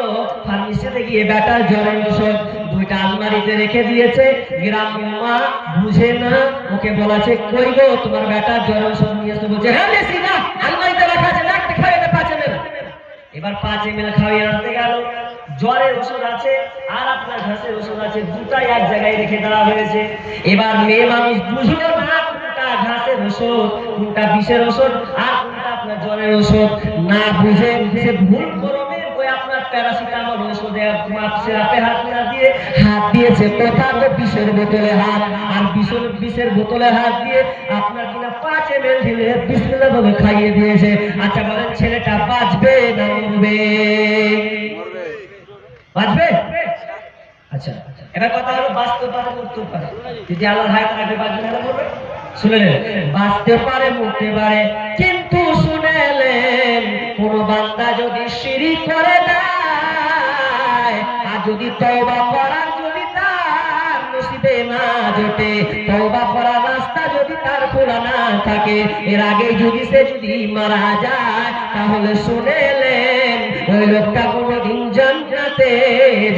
ফার্মেসিতে গিয়ে ব্যাটার জ্বরের ওষুধ। দুইটা আলমারিতে রেখে দিয়েছে। গ্রামের মা বুঝে না, ওকে বলাছে কই গো তোমার ব্যাটার জ্বরের ওষুধ নিয়ে এসে, বলছে হ্যাঁ বেশি না, আলমারিতে রাখা আছে, ডাক্তার খাওয়াই 5 ml। এবার 5 ml খাওয়াই আনতে গেল, জ্বরের ওষুধ আছে আর আপনার ঘাসের ওষুধ আছে, দুটাই এক জায়গায় রেখে দেওয়া হয়েছে। এবার মেয়ে মানুষ বুঝলো না কোনটা ঘাসের ওষুধ, কোনটা বিষের ওষুধ, আর কোনটা আপনার জ্বরের ওষুধ। না বুঝে সে ভুল করবে ওই আপনার প্যারাসিটামল ওষুধে সিরাপে হাত না দিয়ে হাত দিয়েছে কোথা তো বিষের বোতলে হাত, আর বিষের বোতলে হাত দিয়ে আপনার কিনা 5 ml ঢেলে বিসমিল্লাহ বলে খাইয়ে দিয়েছে। আচ্ছা বলেন ছেলেটা বাঁচবে না মরবে? বাঁচবে। আচ্ছা এবার কথা হলো বাঁচতে পারে মরতে পারে, যদি আল্লাহর হায়াত রাখে বাঁচবে না মরবে। শুনলেন, বাঁচতে পারে মরতে পারে, কিন্তু শুনলেন কোন বান্দা যদি শিরক করে দেয় আর যদি তওবা করার যদি তার নসিবে না জোটে, তওবা করার রাস্তা যদি তার খোলা না থাকে, এর আগে যদি সে মারা যায়, তাহলে শুনলেন ওই লোকটা কোনদিন জান্নাতে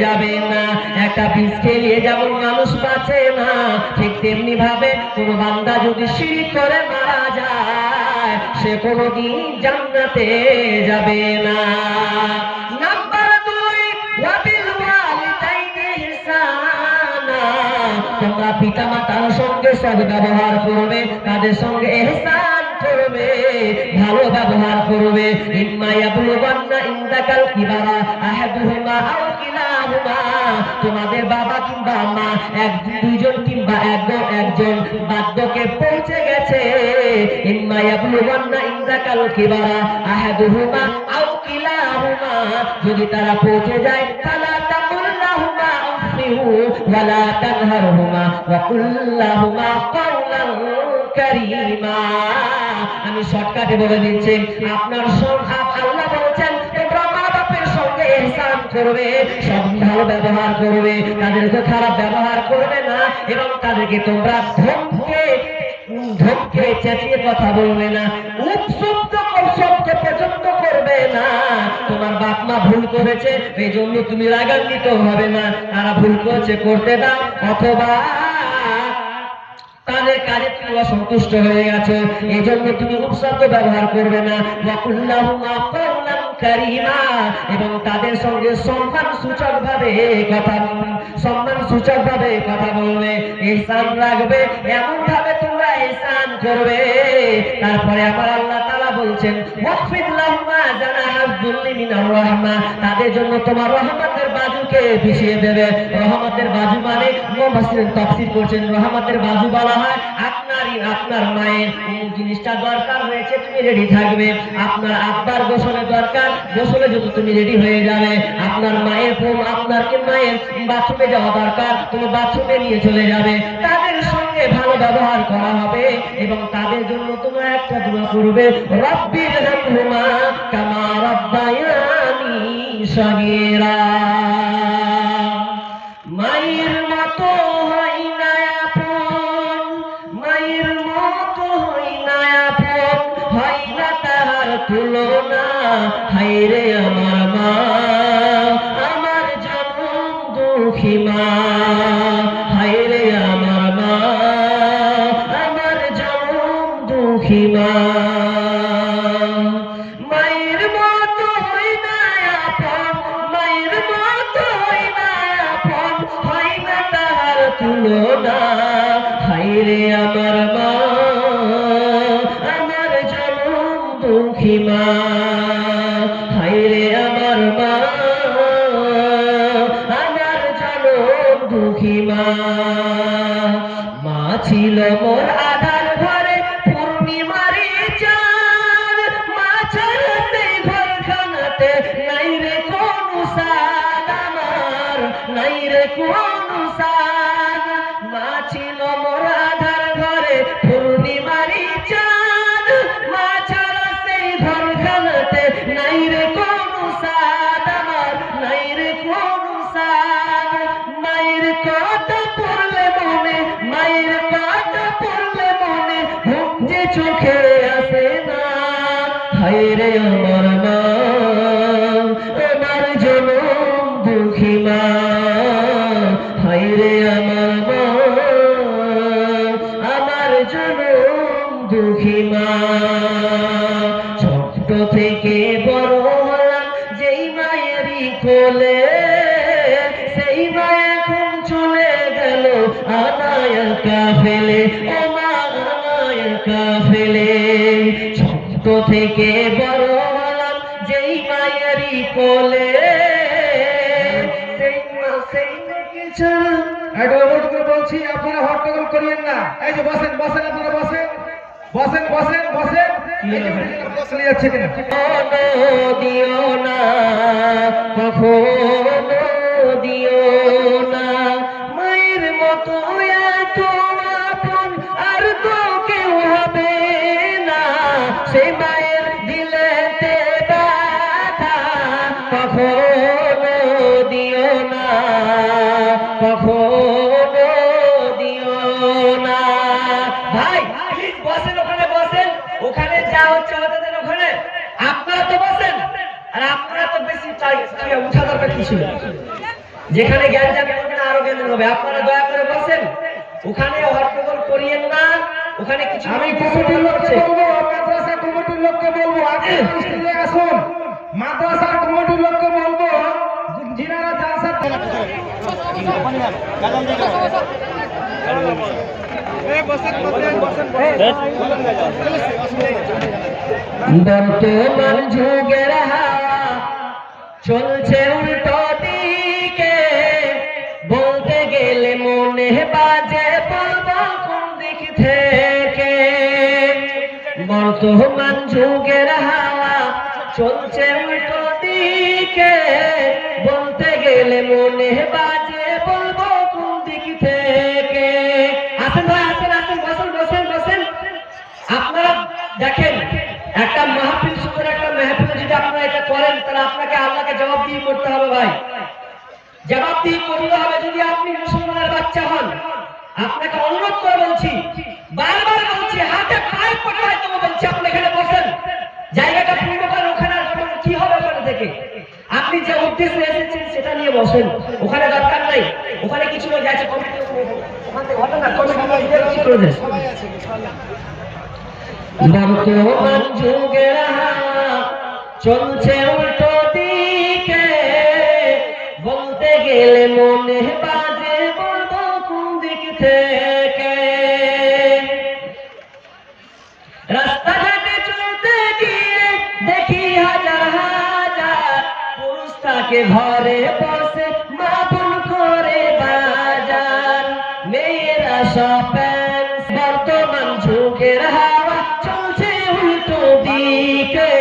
যাবে না। একটা বীজ খেলিয়ে যেমন মানুষ বাঁচে না, ঠিক তেমনি ভাবে কোন বান্দা যদি শিরক করে মারা যায়, সে কোনদিন জান্নাতে যাবে না। নাম্বার 2, ওয়াবিল ওয়ালিদাইনি ইহসানা, তোমরা পিতা মাতার সঙ্গে সদ্ব্যবহার করবে, তাদের সঙ্গে ইহসান করবে, ভালো ব্যবহার করবে। ইম্মা ইয়াবলুগান্না ইনদাকাল কিবারা আহাদুহুমা আও কিলাহুমা, তোমাদের বাবা কিংবা মা, দুইজন কিংবা একজন বার্ধক্যে পৌঁছে গেছে। ইম্মা ইয়াবলুগান্না ইনদাকাল কিবারা আহাদুহুমা আও কিলাহুমা, যদি তারা পৌঁছে যায়, ফালা তাকুল লাহুমা উফিহু ওয়ালা তানহারহুমা ওয়া কুল লাহুমা কাওলান কারীমা। আমি শর্টকাটে বলে দিচ্ছি, আপনার আল্লাহ বলেছেন তোমরা মা বাপের সঙ্গে ইহসান করবে, সব ভালো ব্যবহার করবে, তাদেরকে খারাপ ব্যবহার করবে না, এবং তাদেরকে তোমরা ধমকে চেঁচিয়ে কথা বলবে না, উপশব্দ পর্যন্ত করবে না। তোমার বাপ মা ভুল করেছে, এই জন্য তুমি রাগান্বিত হবে না, তারা ভুল করেছে করতে দাও, অথবা তাদের কাজে তুমি অসন্তুষ্ট হয়ে গেছো, এই জন্য তুমি উপশব্দ ব্যবহার করবে না। ওয়াকুল্লাহুমা কাওলান কারীমা, এবং তাদের সঙ্গে সম্মান সূচক ভাবে কথা বলবে, ইহসান রাখবে, এমন ভাবে তোমরা ইহসান করবে। তারপরে আমার আল্লাহ তাআলা বলছেন ওয়াকফিদ লাহুমা জানাহাজ যুল্লি মিনার রাহমা, তাদের জন্য তোমার রহমতের বাজুকে বিছিয়ে দেবে। রহমতের বাজু মানে মুফাসসিরিন তাফসীর করছেন, রহমতের বাজু বলা হয় আপনার মায়ের জিনিসটা দরকার হয়েছে, তুমি রেডি থাকবে। আপনার আব্বার গোসলের দরকার, গোসলে যদি তুমি রেডি হয়ে যাবে। আপনার মায়ের বাথরুমে যাওয়া দরকার, তুমি বাথরুমে নিয়ে চলে যাবে। তাদের সঙ্গে ভালো ব্যবহার করা হবে, এবং তাদের জন্য তোমরা একটা দোয়া করবে, রব্বিরহামহুমা কামা রাব্বায়ানি সগীরা। মায়ের মতো হয় না আপন, মায়ের মতো হয় না আপন, হয় না তাহার তুলনা। হায়রে আমার মা, আমার জনম দুঃখী মা, হায়রে আমার মা, আমার জনম দুঃখী মা। মায়ের মতো হয় না আপন, মায়ের মতো হয় না আপন, হয় না তাহার তুলনা। হায়রে আমার মা, আমার জনম দুঃখী মা, হায়রে আমার মা, আমার জনম দুঃখী মা। মা ছিল মোর আধার ঘরে পূর্ণিমারি চাঁদ, মা ছাড়া সেই ঘরখানাতে নাই রে কোন সাদ আমার, নাই রে কোন সাদ। মা ছিল মোর আধার ঘরে পূর্ণিমারি চাঁদ, মা ছাড়া সেই ঘরখানাতে নাই রে কোন সাদ আমার, নাই রে কোন সাদ। মায়ের কথা পড়লে মনে, মায়ের কথা পড়লে মনে ঘুম যে চোখে আসে না। হায়রে আমার মা, আমার জনম দুঃখী মা, হায়রে আমার মা, আমার জনম দুঃখী মা। ছোট থেকে বড় হলাম যেই মায়েরই কোলে, সেই মা এখন চলে গেল আমায় একা ফেলে, ও মা আমায় একা ফেলে। ছোট থেকে বড় হলাম যেই মায়েরই কোলে, একটু অনুরোধ করে বলছি আপনারা হট্টগোল করিয়েন না। এই যে বসেন বসেন, আপনারা বসেন বসেন বসেন বসেন। বসে যাচ্ছে কিনা দিও না কখনো দিও না, মায়ের মতো এত আপন আর তো কেউ হবে না, সে মায়ের দিলেতে ব্যথা কখনো দিও না, কখনো দিও না। ভাই প্লিজ বসেন, ওখানে বসেন, ওখানে যা হচ্ছে হতে দেন ওখানে। আপনারা তো বসেন, আর আপনারা তো বেশি উঠা দরকার কিছু না। যেখানে জ্ঞান যাবে ওখানে আরো জ্ঞান হবে। আপনারা দয়া করে বসেন, ওখানে হট্টগোল করিয়েন না। ওখানে কিছু আমি কমিটির লোককে বলবো, মাদ্রাসা কমিটির লোককে বলবো আগে স্টেজে আসুন। মাদ্রাসার কমিটির লোককে বলবো যিনারা জালসা বর্তমান যুগের হাওয়া চলছে উল্টো দিকে, বলতে গেলে মনে বাজে বলবো কোন দিক থেকে। বর্তমান যুগের হাওয়া চলছে উল্টো দিকে, বলতে গেলে মনে বাজে বলবো কোন দিক থেকে। আসেন ভাই আসেন আসেন, বসেন বসেন বসেন। আপনারা দেখেন, একটা মাহফিল সুন্দর একটা মাহফিলে যদি আপনারা এটা করেন, তাহলে আপনাকে আল্লাহকে জবাবদিহি করতে হবে ভাই, জবাবদিহি করতে হবে। যদি আপনি মুসলমানের বাচ্চা হন, আপনাকে অনুরোধ করে বলছি, বারবার বলছি, হাতে পায়ে পড়ায় তো বলছি, আপনি এখানে বসেন, জায়গাটা পূর্ণ করেন। ওখানে কি হবে ওখানে থেকে? আপনি যে উদ্দেশ্যে এসেছেন সেটা নিয়ে বসেন, ওখানে দরকার নাই। ওখানে কিছু লোক আছে কমিটি, ওখান থেকে ঘটনা কমিটি করে দেন। বর্তমান যুগের হাওয়া চলছে উল্টো দিকে, বলতে গেলে মনে বাজে বলবো কোন দিক থেকে। রাস্তাঘাটে চলতে গিয়ে দেখি হাজার হাজার পুরুষ তাকে ঘরে বসে মা বোন করে বাজার, মেয়েরা সব বর্তমান যুগের হাওয়া চলছে উল্টো দিকে,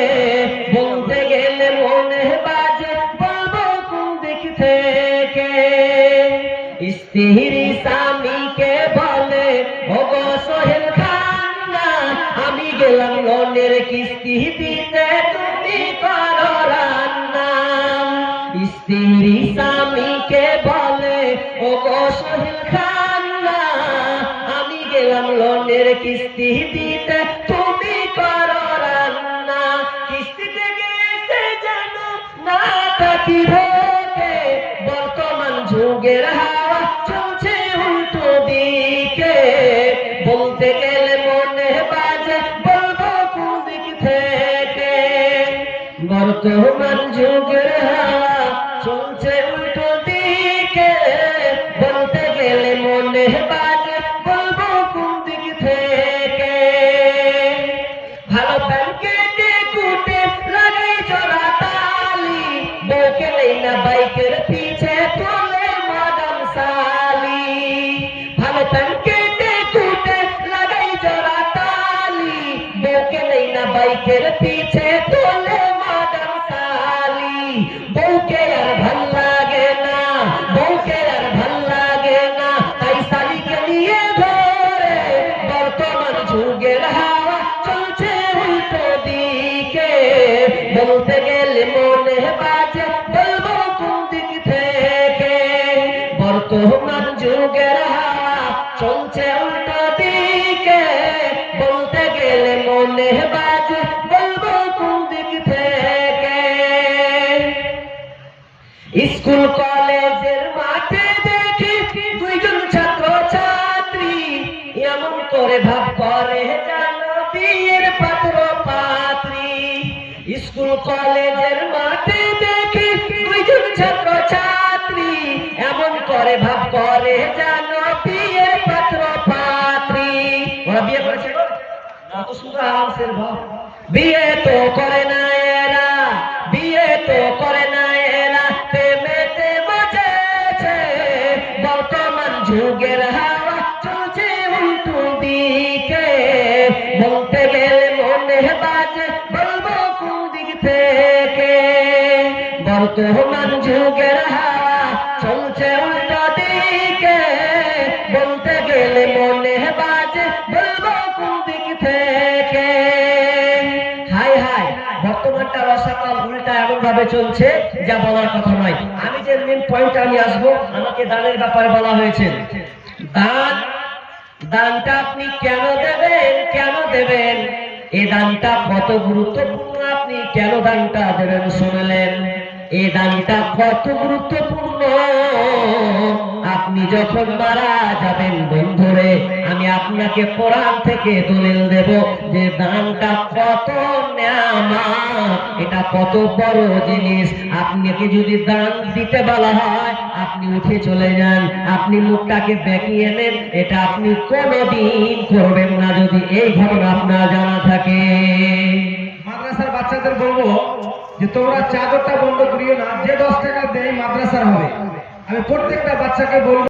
বলতে গেলে মনে বাজে বলবো কোন দিক থেকে। স্ত্রী স্বামীকে বলে ওগো সোহেল খান্না, আমি গেলাম লোনের কিস্তি দিতে তুমি করো রান্না। স্ত্রী স্বামীকে বলে ওগো সোহেল খান্না, আমি গেলাম লোনের কিস্তি দিতে তুমি করো রান্না। কিস্তিতে গেছে যেন না থাকি ভোগে, বর্তমান যুগের হাওয়া চলছে উল্টো দিকে, বলতে গেলে মনে বাজে বলবো কোন দিক থেকে। বর্তমান যুগের হাওয়া চলছে উল্টো দিকে, বলতে গেলে মনে বাজে বলবো কোন দিক থেকে। ভালো প্যান্ট কুটে লাগাই জোড়া তালি, বউকে নেই না বাইকের পিছে তোলে মাদাম সালি। ভালো প্যান্ট কুটে লাগাই জোড়া তালি, বউকে নেই না বাইকের পিছে তোলে মাদাম সালি। বউকে আর ভাল লাগে না, বউকে আর ভাল লাগে না, তাই সালিকে নিয়ে ঘরে। বর্তমান যুগের হাওয়া চলছে উল্টো দিকে, বলতে গেলে মনে বাজে বলবো কোন দিক থেকে। বর্তমান যুগের হাওয়া চলছে উল্টো দিকে, বলতে গেলে মনে বাজে বলবো কোন দিক থেকে। স্কুল কলেজের মাঠে দেখি দুইজন ছাত্র ছাত্রী, এমন করে ভাব করে যেন বিয়ের পাত্র পাত্রী। স্কুল কলেজের মাঠে দেখি দুইজন ছাত্র ছাত্রী, এমন করে ভাব করে যেন বিয়ের পাত্র পাত্রী। ওরা বিয়ে করেছে, কত সুন্দর আরামসের ভাব। বিয়ে তো করে না এরা, বিয়ে তো করে না এরা, প্রেমেতে বাজেছে বর্তমান দিকে, বলতে গেলে মনে বাজে বলবো কোন দিক থেকে। বর্তমান যুগের হাওয়া চলছে উল্টো দিকে, বলতে গেলে মনে বাজে বলবো কোন দিক থেকে। হাই হাই, বর্তমানটা রসাকাল উল্টা এমন ভাবে চলছে যা বলার কথা নয়। আমি যে মেন পয়েন্ট আমি আসবো, আমাকে দানের ব্যাপারে বলা হয়েছে। দান, দানটা আপনি কেন দেবেন, কেন দেবেন, এই দানটা কত গুরুত্বপূর্ণ, আপনি কেন দানটা দেবেন শুনলেন। এই দানটা কত গুরুত্বপূর্ণ, আপনি যখন মারা যাবেন বন্ধুরে, আমি আপনাকে কোরআন থেকে দলিল দেব যে দানটা কত নেয়ামত, এটা কত বড় জিনিস। আপনাকে যদি দান দিতে বলা হয়, আপনি উঠে চলে যান, আপনি মুখটাকে বেঁকিয়ে নেন, এটা আপনি কোনোদিন করবেন না যদি এই ঘটনা আপনার জানা থাকে। মাদ্রাসার বাচ্চাদের বলবো যে তোমরা চাদরটা বন্ধ করিও না, যে 10 টাকা দেয় মাদ্রাসার হবে। আমি প্রত্যেকটা বাচ্চাকে বলবো